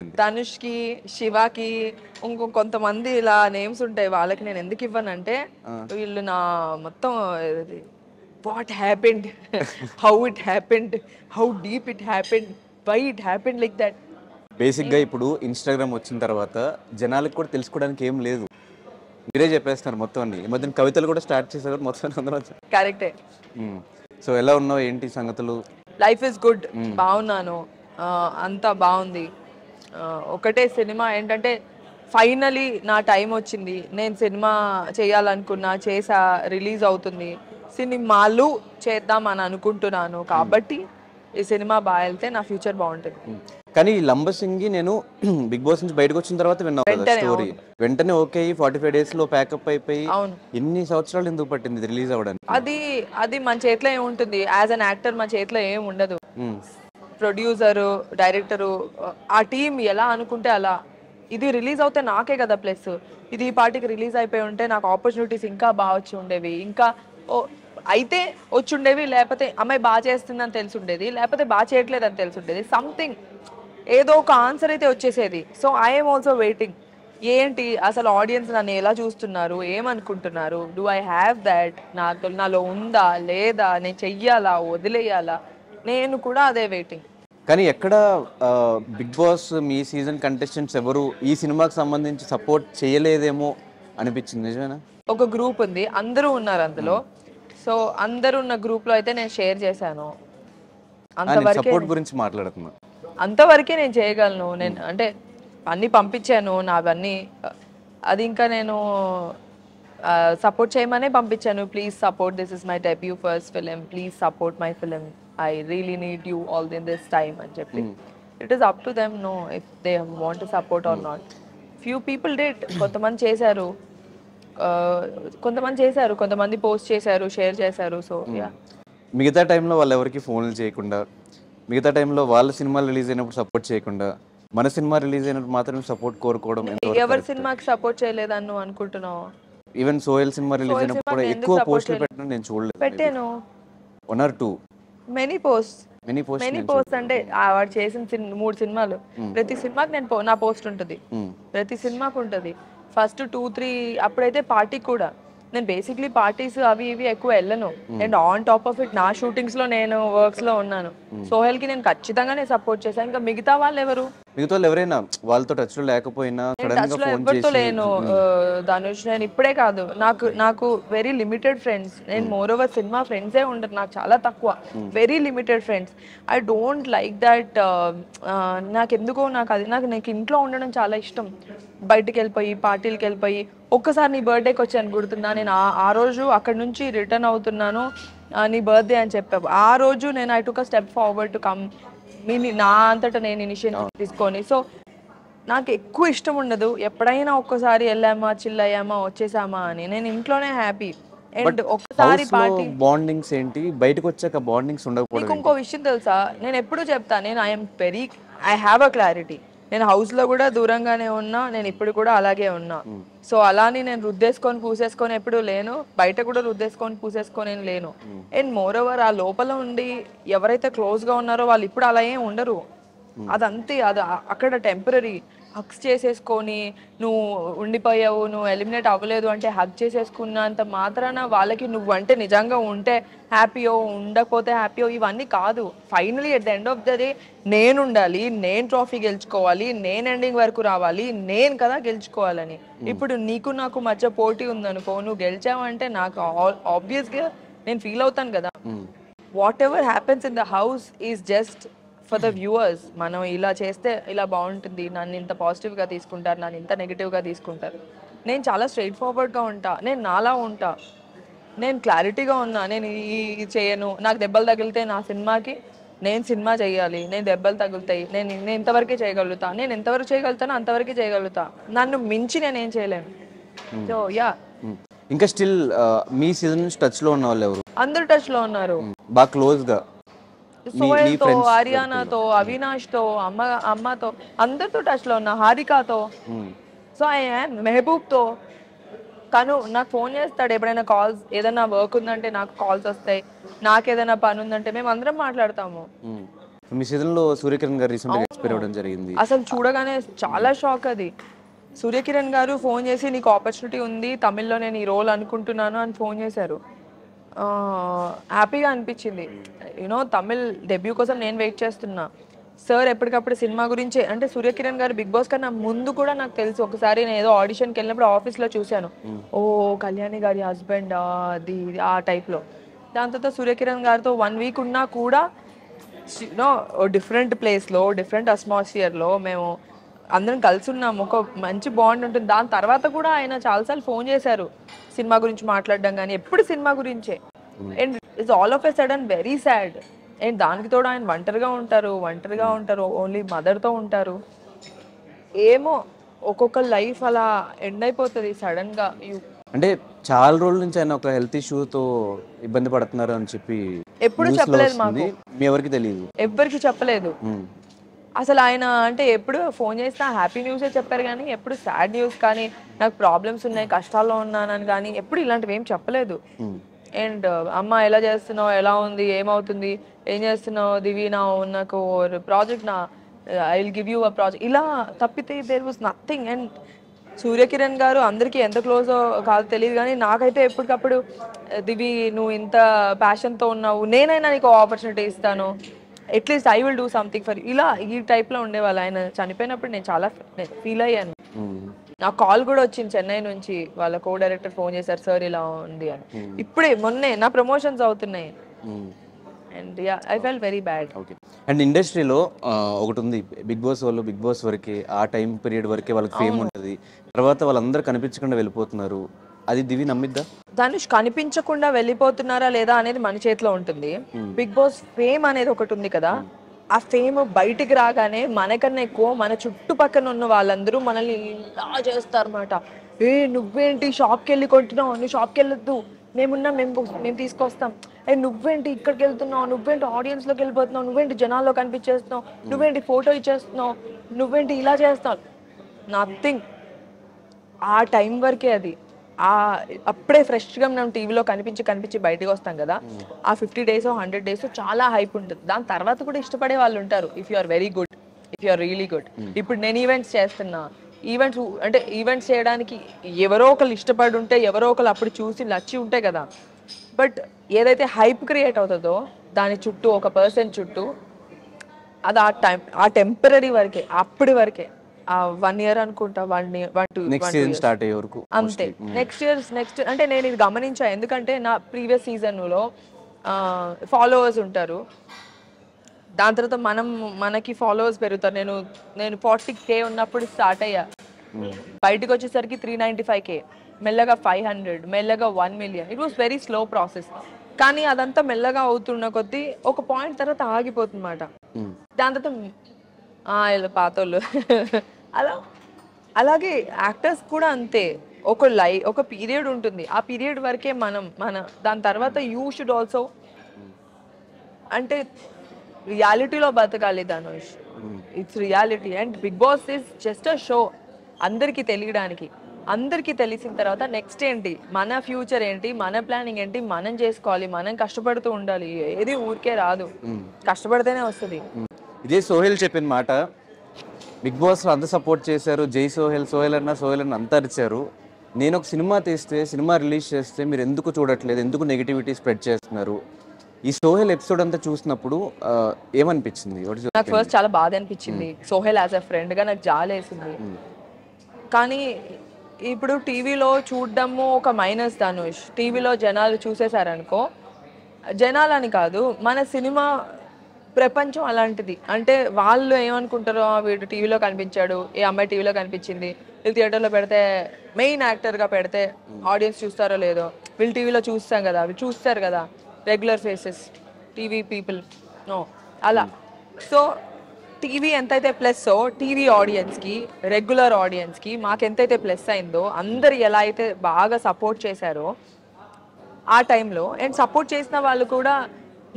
ధనుష్కి, శివకి, కొంతమంది ఇలా నేమ్స్ ఉంటాయి. వాళ్ళకి నేను ఎందుకు ఇవ్వనంటే వీళ్ళు నా మొత్తం what happened, how it happened, how deep it happened, why it happened like that. బేసిక్గా ఇప్పుడు ఇన్స్టాగ్రామ్ వచ్చిన తర్వాత జనాలకు కూడా తెలుసుకోవడానికి ఏం లేదు, మీరే చెప్పేస్తున్నారు మొత్తం అన్ని. ఈ మధ్యన కవితలు కూడా స్టార్ట్ చేశారు మొత్తం అందరూ. కరెక్టే. సో ఎలా ఉన్నావు, ఏంటి సంగతులు? లైఫ్ ఇస్ గుడ్, బాగున్నాను, అంతా బాగుంది. ఒకటే సినిమా ఏంటంటే ఫైనలీ నా టైం వచ్చింది. నేను సినిమా చేయాలనుకున్నా, చేసా, రిలీజ్ అవుతుంది. సినిమాలు చేద్దాం అని అనుకుంటున్నాను కాబట్టి ఈ సినిమా బాగా వెళ్తే నా ఫ్యూచర్ బాగుంటుంది. కానీ లంబసింగి నేను బిగ్ బాస్ నుంచి బయటకు వచ్చిన తర్వాత విన్నావు కదా స్టోరీ, వెంటనే ఓకే 45 days లో ప్యాకప్ అయిపోయి ఎన్ని సంవత్సరాలు ఎందుకు పట్టింది రిలీజ్ అవ్వడానికి? అది మన చేతిలో ఏముంటుంది, యాజ్ అన్ యాక్టర్ మన చేతిలో ఏం ఉండదు. ప్రొడ్యూసరు, డైరెక్టరు, ఆ టీం ఎలా అనుకుంటే అలా. ఇది రిలీజ్ అవుతే నాకే కదా ప్లస్. ఇది ఈ పార్టీకి రిలీజ్ అయిపోయి ఉంటే నాకు ఆపర్చునిటీస్ ఇంకా బాగా వచ్చి ఉండేవి, ఇంకా అయితే వచ్చి ఉండేవి. లేకపోతే అమ్మాయి బాగా చేస్తుందని తెలిసి ఉండేది, లేకపోతే బాగా చేయట్లేదని తెలిసి ఉండేది. సంథింగ్ ఏదో ఒక ఆన్సర్ అయితే వచ్చేసేది. So I'm also waiting. ఏంటి అసలు ఆడియన్స్ నన్ను ఎలా చూస్తున్నారు, ఏమనుకుంటున్నారు, డూ ఐ హ్యావ్ దాట్, నాలో ఉందా లేదా, నేను చెయ్యాలా వదిలేయాలా, నేను కూడా అదే వెయిటింగ్. కానీ ఎక్కడ బిగ్ బాస్ మీ సీజన్ కంటెస్టెంట్స్ ఎవరు ఈ సినిమాకి సంబంధించి సపోర్ట్ చేయలేదేమో అనిపించింది, నిజమేనా? ఒక గ్రూప్ ఉంది, అందరూ ఉన్నారు అందులో. సో అందరూ ఉన్న గ్రూప్ లో అయితే నేను షేర్ చేశాను. సపోర్ట్ గురించి మాట్లాడుతున్నా, అంతవరకే నేను చేయగలను. నేను అంటే అన్నీ పంపించాను నావన్నీ. అది ఇంకా నేను సపోర్ట్ చేయమనే పంపించాను. Please support, this is my debut first film, please support my film, I really need you all in this time అని చెప్పి. It is up to them no if they want to support or not. Few people did, కొంతమంది చేశారు, కొంతమంది post చేశారు, share చేశారు. So yeah. మిగతా టైంలో వాళ్ళు ఎవరికి ఫోన్లు చేయకుండా, మిగతా టైంలో వాళ్ళ సినిమాలు రిలీజ్ అయినప్పుడు సపోర్ట్ చేయకుండా, మన సినిమా రిలీజ్ అయినప్పుడు మాత్రం సపోర్ట్ కోరుకోవడం, ఎవరి సినిమాకి సపోర్ట్ చేయలేదని నువ్వు అనుకుంటున్నావు? ఈవెన్ సోహెల్ సినిమా రిలీజ్ అయినప్పుడు ఎక్కువ పోస్టులు పెట్టడం నేను చూడలేదు. పెట్టాను, 1 or 2 మెనీ పోస్ట్. అంటే వాడు చేసిన 3 సినిమాలు, ప్రతి సినిమాకి నా పోస్ట్ ఉంటుంది, ప్రతి సినిమాకి ఉంటుంది. ఫస్ట్ 2-3 అప్పుడైతే పార్టీ కూడా నేను బేసిక్లీ పార్టీస్ అవి ఇవి ఎక్కువ వెళ్ళను. And on top of it నా షూటింగ్స్ లో నేను వర్క్స్ లో ఉన్నాను. సోహెల్ కి నేను ఖచ్చితంగా సపోర్ట్ చేశాను. ఇంకా మిగతా వాళ్ళు ఎవరైనా వాళ్ళతో టచ్ లో లేకపోయినా టచ్ లో ఎవరితో లేను. ధనుష్, నేను ఇప్పుడే కాదు, నాకు వెరీ లిమిటెడ్ ఫ్రెండ్స్. నేను మోర్ ఓవర్ సినిమా ఫ్రెండ్సే ఉండరు నాకు, చాలా తక్కువ, very limited friends. I don't like that. నాకెందుకో నాకు ఇంట్లో ఉండడం చాలా ఇష్టం. బయటకు వెళ్ళిపోయి పార్టీలకు వెళ్ళిపోయి, ఒక్కసారి నీ బర్త్డేకి వచ్చాను గుర్తుందా, నేను ఆ రోజు అక్కడ నుంచి రిటర్న్ అవుతున్నాను, నీ బర్త్డే అని చెప్పావు. ఆ రోజు నేను I took a step forward to come, నా అంతటా నేను ఇనిషియేటివ్ తీసుకొని. సో నాకు ఎక్కువ ఇష్టం ఉండదు, ఎప్పుడైనా ఒక్కసారి వెళ్ళామా, చిల్ అయ్యామా, వచ్చేసామా అని. నేను ఇంట్లోనే హ్యాపీ. అండ్ ఒక్కసారి పార్టీ బాండింగ్స్ ఏంటి, బయటకు వచ్చాక బాండింగ్స్ ఉండకపోవడం. నీకు ఇంకో విషయం తెలుసా, నేను ఎప్పుడు చెప్తా, నేను ఐ హ్యావ్ అ క్లారిటీ. నేను హౌస్ లో కూడా దూరంగానే ఉన్నా, నేను ఇప్పుడు కూడా అలాగే ఉన్నా. సో అలాని నేను రుద్దేసుకొని పూసేసుకొని ఎప్పుడు లేను, బయట కూడా రుద్దేసుకొని పూసేసుకొని లేను. అండ్ మోర్ ఓవర్ ఆ లోపల ఉండి ఎవరైతే క్లోజ్ గా ఉన్నారో వాళ్ళు ఇప్పుడు అలా ఏం ఉండరు. అదంతే, అది అక్కడ టెంపరీ. హగ్స్ చేసేసుకొని నువ్వు ఉండిపోయావు, నువ్వు ఎలిమినేట్ అవ్వలేదు అంటే హగ్ చేసేసుకున్నంత మాత్రాన వాళ్ళకి నువ్వు అంటే నిజంగా ఉంటే హ్యాపీయో, ఉండకపోతే హ్యాపీయో ఇవన్నీ కాదు. Finally at the end of the day నేను ఉండాలి, నేను ట్రోఫీ గెలుచుకోవాలి, నేను ఎండింగ్ వరకు రావాలి, నేను కదా గెలుచుకోవాలని. ఇప్పుడు నీకు నాకు మధ్య పోటీ ఉందనుకో, నువ్వు గెలిచావంటే నాకు ఆబ్వియస్గా నేను ఫీల్ అవుతాను కదా. What ever happens in the house is just for the viewers. మనం ఇలా చేస్తే ఇలా బాగుంటుంది, నన్ను ఇంత పాజిటివ్గా తీసుకుంటారు, నన్ను ఇంత నెగిటివ్గా తీసుకుంటారు. నేను చాలా స్ట్రైట్ ఫార్వర్డ్గా ఉంటా, నేను నాలా ఉంటా, నేను క్లారిటీగా ఉన్నా. నేను ఇది చేయను, నాకు దెబ్బలు తగిలితే నా సినిమాకి నేను సినిమా చేయాలి, నేను దెబ్బలు తగులుతాయి, నేను ఎంతవరకే చేయగలుగుతా, నేను ఎంతవరకు చేయగలుగుతానో అంతవరకే చేయగలుగుతా, నన్ను మించి నేనేం చేయలేను. So yeah. ఇంకా స్టిల్ మీ సీజన్ నుంచి టచ్ లో ఉన్న వాళ్ళు ఎవరు? అందరూ టచ్ లో ఉన్నారు, బాగా క్లోజ్ గా. సోహెల్తో, ఆర్యానాతో, అవినాష్తో, అమ్మతో, అందరితో టచ్ లో ఉన్నా, హారికాతో. సో మెహబూబ్తో. తను నాకు ఫోన్ చేస్తాడు ఎప్పుడైనా, కాల్స్, ఏదైనా వర్క్ ఉందంటే నాకు కాల్స్ వస్తాయి, నాకు ఏదైనా పని ఉందంటే మేము అందరం మాట్లాడతాము. మీ సీజన్ లో సూర్యకిరణ్ గారు రీసెంట్ గా ఎక్స్పైర్ అవ్వడం జరిగింది. అసలు చూడగానే చాలా షాక్ అది. సూర్యకిరణ్ గారు ఫోన్ చేసి నీకు ఆపర్చునిటీ ఉంది తమిళ్లో, నేను ఈ రోల్ అనుకుంటున్నాను అని ఫోన్ చేశారు. హ్యాపీగా అనిపించింది. యూనో తమిళ్ డెబ్యూ కోసం నేను వెయిట్ చేస్తున్నా. సార్ ఎప్పటికప్పుడు సినిమా గురించి, అంటే సూర్యకిరణ్ గారు బిగ్ బాస్ కన్నా ముందు కూడా నాకు తెలుసు. ఒకసారి నేను ఏదో ఆడిషన్కి వెళ్ళినప్పుడు ఆఫీస్లో చూశాను, ఓ కళ్యాణి గారి హస్బెండ్ అది ఆ టైప్లో. దాని తర్వాత సూర్యకిరణ్ గారితో 1 వీక్ ఉన్నా కూడా యూనో డిఫరెంట్ ప్లేస్లో, డిఫరెంట్ అట్మాస్ఫియర్లో మేము అందరం కలిసి ఉన్నాము. ఒక మంచి బాండ్ ఉంటుంది. దాని తర్వాత కూడా ఆయన చాలాసార్లు ఫోన్ చేశారు సినిమా గురించి మాట్లాడడం, కానీ ఎప్పుడు సినిమా గురించే. And it's all of a sudden very sad. And దానికి తోడు ఆయన ఒంటరిగా ఉంటారు, ఓన్లీ మదర్తో ఉంటారు. ఏమో ఒక్కొక్క లైఫ్ అలా ఎండ్ అయిపోతుంది సడన్గా. అంటే చాలా రోజుల నుంచి ఆయన ఒక హెల్త్ ఇష్యూతో ఇబ్బంది పడుతున్నారు అని చెప్పి ఎప్పుడు చెప్పలేదు మాకు, మీ ఎవరికి తెలియదు, ఎవ్వరికి చెప్పలేదు అసలు. ఆయన అంటే ఎప్పుడు ఫోన్ చేస్తే హ్యాపీ న్యూసే చెప్పారు, కానీ ఎప్పుడు సాడ్ న్యూస్ కానీ నాకు ప్రాబ్లమ్స్ ఉన్నాయి, కష్టాల్లో ఉన్నానని కానీ ఎప్పుడు ఇలాంటివి ఏం చెప్పలేదు. అండ్ అమ్మ ఎలా చేస్తున్నావు, ఎలా ఉంది, ఏమవుతుంది, ఏం చేస్తున్నావు దివి, నాకు project I will give you a project, ఇలా తప్పితే there was nothing. And Suryakiran garu అందరికీ ఎంత క్లోజో కాదు తెలియదు, కానీ నాకైతే ఎప్పటికప్పుడు దివి నువ్వు ఇంత ప్యాషన్తో ఉన్నావు, నేనైనా నీకు ఆపర్చునిటీ ఇస్తాను, at least I will do something for, ఇలా ఈ టైప్లో ఉండేవాళ్ళు. ఆయన చనిపోయినప్పుడు నేను చాలా ఫీల్ అయ్యాను. నాకు కాల్ కూడా వచ్చింది చెన్నై నుంచి, వాళ్ళ కో డైరెక్టర్ ఫోన్ చేశారు, సార్ ఇలా ఉంది అని. ఇప్పుడే మొన్నే నా ప్రమోషన్స్ అవుతున్నాయి. And I felt very bad. Okay. And ఇండస్ట్రీలో ఒకటి ఉంది, బిగ్ బాస్ వాళ్ళు బిగ్ బాస్ వరకే, ఆ టైం పీరియడ్ వరకే వాళ్ళకి ఫేమ్ ఉంటుంది, తర్వాత వాళ్ళందరూ కనిపించకుండా వెళ్ళిపోతున్నారు. అది దివి నమ్మిద్దా? ధనుష్ కనిపించకుండా వెళ్ళిపోతున్నారా లేదా అనేది మన చేతిలో ఉంటుంది. బిగ్ బాస్ ఫేమ్ అనేది ఒకటి ఉంది కదా, ఆ ఫేమ్ బయటికి రాగానే మనకన్నా ఎక్కువ మన చుట్టుపక్కల ఉన్న వాళ్ళందరూ మనల్ని ఇలా చేస్తారన్నమాట. నువ్వేంటి షాప్కి వెళ్ళి కొంటున్నావు, నువ్వు షాప్కి వెళ్ళొద్దు, మేమున్నా మేము తీసుకొస్తాం, నువ్వేంటి ఇక్కడికి వెళ్తున్నావు, నువ్వేంటి ఆడియన్స్లోకి వెళ్ళిపోతున్నావు, నువ్వేంటి జనాల్లో కనిపించేస్తున్నావు, నువ్వేంటి ఫోటో ఇచ్చేస్తున్నావు, నువ్వేంటి ఇలా చేస్తున్నావు. నథింగ్. ఆ టైం వరకే అది. అప్పుడే ఫ్రెష్గా మనం టీవీలో కనిపించి బయటకు వస్తాం కదా, ఆ 50 days 100 days చాలా హైప్ ఉంటుంది. దాని తర్వాత కూడా ఇష్టపడే వాళ్ళు ఉంటారు, if you are very good, if you are really good. ఇప్పుడు నేను ఈవెంట్స్ చేస్తున్నా, ఈవెంట్స్ చేయడానికి ఎవరో ఒకరు ఇష్టపడి ఉంటే, ఎవరో ఒకరు అప్పుడు చూసి నచ్చి ఉంటే కదా. బట్ ఏదైతే హైప్ క్రియేట్ అవుతుందో దాని చుట్టూ ఒక పర్సన్ చుట్టూ, అది ఆ టెంపరీ వరకే, అప్పటి వరకే. 1 year అనుకుంటా, 1 year 2 స్టార్ట్ అయ్యే వరకు అంతే. నెక్స్ట్ అంటే నేను ఇది గమనించా, ఎందుకంటే నా ప్రీవియస్ సీజన్లో ఫాలోవర్స్ ఉంటారు, దాని తర్వాత మనకి ఫాలోవర్స్ పెరుగుతారు. నేను 40K ఉన్నప్పుడు స్టార్ట్ అయ్యా, బయటకు వచ్చేసరికి 395K, మెల్లగా 500, మెల్లగా 1 million. It was very slow process. కానీ అదంతా మెల్లగా అవుతున్న కొద్దీ ఒక పాయింట్ తర్వాత ఆగిపోతుంది అన్నమాట. దాని తర్వాత పాతోళ్ళు అలాగే యాక్టర్స్ కూడా అంతే. ఒక పీరియడ్ ఉంటుంది, ఆ పీరియడ్ వరకే దాని తర్వాత యూ షుడ్ ఆల్సో అంటే రియాలిటీలో బతకాలి Dhanush. It's reality. And Bigg Boss is just a show, అందరికీ తెలియడానికి. అందరికీ తెలిసిన తర్వాత నెక్స్ట్ ఏంటి, మన ఫ్యూచర్ ఏంటి, మన ప్లానింగ్ ఏంటి, మనం చేసుకోవాలి, మనం కష్టపడుతూ ఉండాలి. ఏది ఊరికే రాదు, కష్టపడితేనే వస్తుంది. ఇదే సోహెల్ చెప్పిన మాట. బిగ్ బాస్ అంత సపోర్ట్ చేశారు, జై సోహెల్ అన్న అంత అరిచారు. నేను ఒక సినిమా తీస్తే, సినిమా రిలీజ్ చేస్తే మీరు ఎందుకు చూడట్లేదు, ఎందుకు నెగిటివిటీ స్ప్రెడ్ చేస్తున్నారు? ఈ సోహెల్ ఎపిసోడ్ అంతా చూసినప్పుడు ఏమనిపించింది? నాకు ఫస్ట్ చాలా బాధ అనిపించింది. సోహెల్ యాజ్ అ ఫ్రెండ్ గా నాకు జాలేసింది. కానీ ఇప్పుడు టీవీలో చూడడము ఒక మైనస్ ధనుష్. టీవీలో జనాలు చూసేశారనుకో, జనాలని కాదు మన సినిమా ప్రపంచం అలాంటిది. అంటే వాళ్ళు ఏమనుకుంటారో, వీడు టీవీలో కనిపించాడు, ఏ అమ్మాయి టీవీలో కనిపించింది, వీళ్ళు థియేటర్లో పెడితే, మెయిన్ యాక్టర్గా పెడితే ఆడియన్స్ చూస్తారో లేదో, వీళ్ళు టీవీలో చూస్తాం కదా, వీళ్ళు చూస్తారు కదా, regular faces, TV people no అలా. సో టీవీ ఎంతైతే ప్లస్ టీవీ ఆడియన్స్కి, రెగ్యులర్ ఆడియన్స్కి మాకెంతైతే ప్లస్ అయిందో, అందరు ఎలా అయితే బాగా సపోర్ట్ చేశారో ఆ టైంలో. అండ్ సపోర్ట్ చేసిన వాళ్ళు కూడా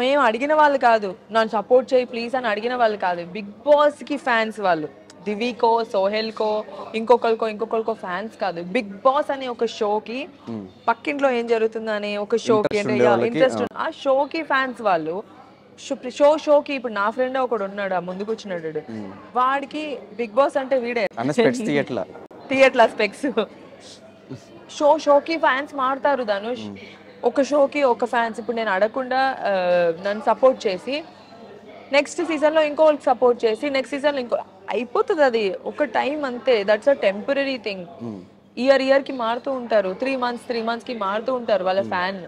మేము అడిగిన వాళ్ళు కాదు, నన్ను సపోర్ట్ చేయి ప్లీజ్ అని అడిగిన వాళ్ళు కాదు, బిగ్ బాస్కి ఫ్యాన్స్ వాళ్ళు. దివికో, సోహెల్కో, ఇంకొకరికో ఫ్యాన్స్ కాదు. బిగ్ బాస్ అనే ఒక షోకి, పక్కింట్లో ఏం జరుగుతుందని ఒక షోకి అంటే ఇంట్రెస్ట్, ఆ షోకి ఫ్యాన్స్ వాళ్ళు. షోకి ఇప్పుడు నా ఫ్రెండ్ ఒకడు ఉన్నాడు, ఆ ముందు కూర్చున్నాడు, వాడికి బిగ్ బాస్ అంటే వీడే అన్న స్పెక్స్ తీయట్లా. తీయట్లా స్పెక్స్. షోకి ఫ్యాన్స్ మారుతారు ధనుష్. ఒక షోకి ఒక ఫ్యాన్స్. ఇప్పుడు నేను అడగకుండా నన్ను సపోర్ట్ చేసి నెక్స్ట్ సీజన్ లో ఇంకోళ్ళకి సపోర్ట్ చేసి నెక్స్ట్ సీజన్ లో ఇంకో అయిపోతుంది. అది ఒక టైం అంతే. That's a temporary thing. Year కి మారుతూ ఉంటారు, 3 months కి మారుతూ ఉంటారు వాళ్ళ ఫ్యాన్.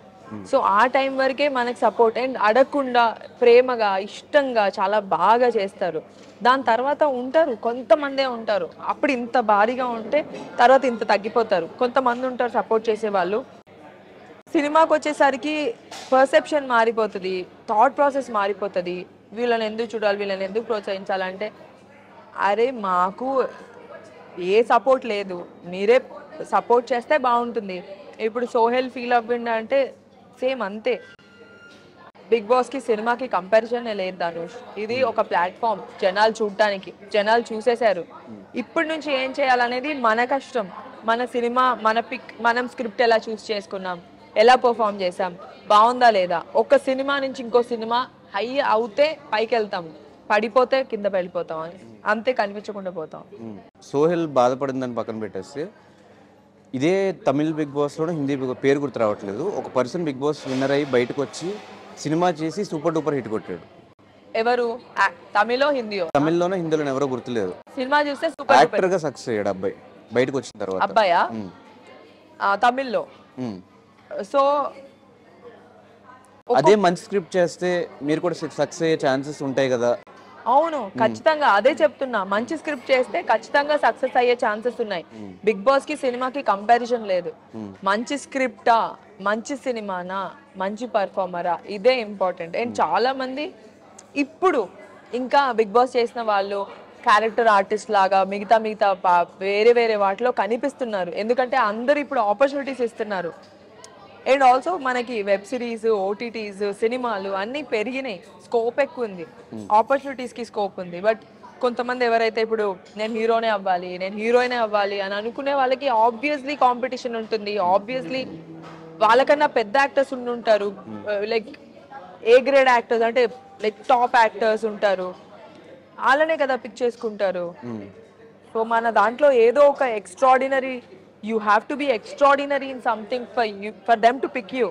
సో ఆ టైం వరకే మనకి సపోర్ట్. అండ్ అడగకుండా ప్రేమగా ఇష్టంగా చాలా బాగా చేస్తారు. దాని తర్వాత ఉంటారు కొంతమందే ఉంటారు, అప్పుడు ఇంత భారీగా ఉంటే తర్వాత ఇంత తగ్గిపోతారు. కొంతమంది ఉంటారు సపోర్ట్ చేసే వాళ్ళు. సినిమాకి వచ్చేసరికి పర్సెప్షన్ మారిపోతుంది, థాట్ ప్రాసెస్ మారిపోతుంది. వీళ్ళని ఎందుకు చూడాలి, వీళ్ళని ఎందుకు ప్రోత్సహించాలంటే అరే మాకు ఏ సపోర్ట్ లేదు, మీరే సపోర్ట్ చేస్తే బాగుంటుంది. ఇప్పుడు సోహెల్ ఫీల్ అవ్వండి అంటే సేమ్ అంతే. బిగ్ బాస్కి సినిమాకి కంపారిజన్ లేదు ధనుష్. ఇది ఒక ప్లాట్ఫామ్ జనాలు చూడటానికి. జనాలు చూసేశారు. ఇప్పటి నుంచి ఏం చేయాలనేది మన కష్టం. మన సినిమా, మన పిక్, మనం స్క్రిప్ట్ ఎలా చూస్ చేసుకున్నాం, ఎలా పర్ఫామ్ చేసాం, బాగుందా లేదా. ఒక సినిమా నుంచి ఇంకో సినిమా హై అవుతే పైకి వెళ్తాం, పడిపోతే కింద వెళ్ళిపోతాం, అంతే, కనిపించకుండా పోతాం. సోహెల్ బాధపడిందని పక్కన పెట్టేస్తే ఇదే తమిళ్ బిగ్ బాస్లోనే హిందీ బిగ్ పేరు గుర్తు రావట్లేదు, ఒక పర్సన్ బిగ్ బాస్ విన్నర్ అయ్యి బయటకు వచ్చి సినిమా చేసి సూపర్ డూపర్ హిట్ కొట్టాడు. ఎవరు? తమిళో హిందీయో? తమిళ్లోనో హిందీలోనే ఎవరో గుర్తులేదు. సినిమా చూస్తే సూపర్ యాక్టర్ గా సక్సెస్ అయ్యాడు అబ్బాయి బయటకు వచ్చిన తర్వాత. అబ్బాయా? తమిళ్లో. సో అదే మంచి స్క్రిప్ట్ చేస్తే మీరు కూడా సక్సెస్ అయ్యే ఛాన్సెస్ ఉంటాయి కదా. అవును, ఖచ్చితంగా అదే చెప్తున్నా. మంచి స్క్రిప్ట్ చేస్తే ఖచ్చితంగా సక్సెస్ అయ్యే ఛాన్సెస్ ఉన్నాయి. బిగ్ బాస్ కి సినిమాకి కంపారిజన్ లేదు. మంచి స్క్రిప్టా, మంచి సినిమానా, మంచి పర్ఫార్మరా, ఇదే ఇంపార్టెంట్. అండ్ చాలా మంది ఇప్పుడు ఇంకా బిగ్ బాస్ చేసిన వాళ్ళు క్యారెక్టర్ ఆర్టిస్ట్ లాగా మిగతా వేరే వాటిలో కనిపిస్తున్నారు. ఎందుకంటే అందరు ఇప్పుడు ఆపర్చునిటీస్ ఇస్తున్నారు. అండ్ ఆల్సో మనకి వెబ్ సిరీస్, ఓటీటీస్, సినిమాలు అన్నీ పెరిగినాయి, స్కోప్ ఎక్కువ ఉంది, ఆపర్చునిటీస్కి స్కోప్ ఉంది. బట్ కొంతమంది ఎవరైతే ఇప్పుడు నేను హీరోనే అవ్వాలి, నేను హీరోయినే అవ్వాలి అని అనుకునే వాళ్ళకి ఆబ్వియస్లీ కాంపిటీషన్ ఉంటుంది. ఆబ్వియస్లీ వాళ్ళకన్నా పెద్ద యాక్టర్స్ ఉంటారు, లైక్ ఏ గ్రేడ్ యాక్టర్స్ అంటే లైక్ టాప్ యాక్టర్స్ ఉంటారు, వాళ్ళనే కదా పిక్ చేసుకుంటారు. సో మన దాంట్లో ఏదో ఒక extraordinary, you have to be extraordinary in something for them to pick you.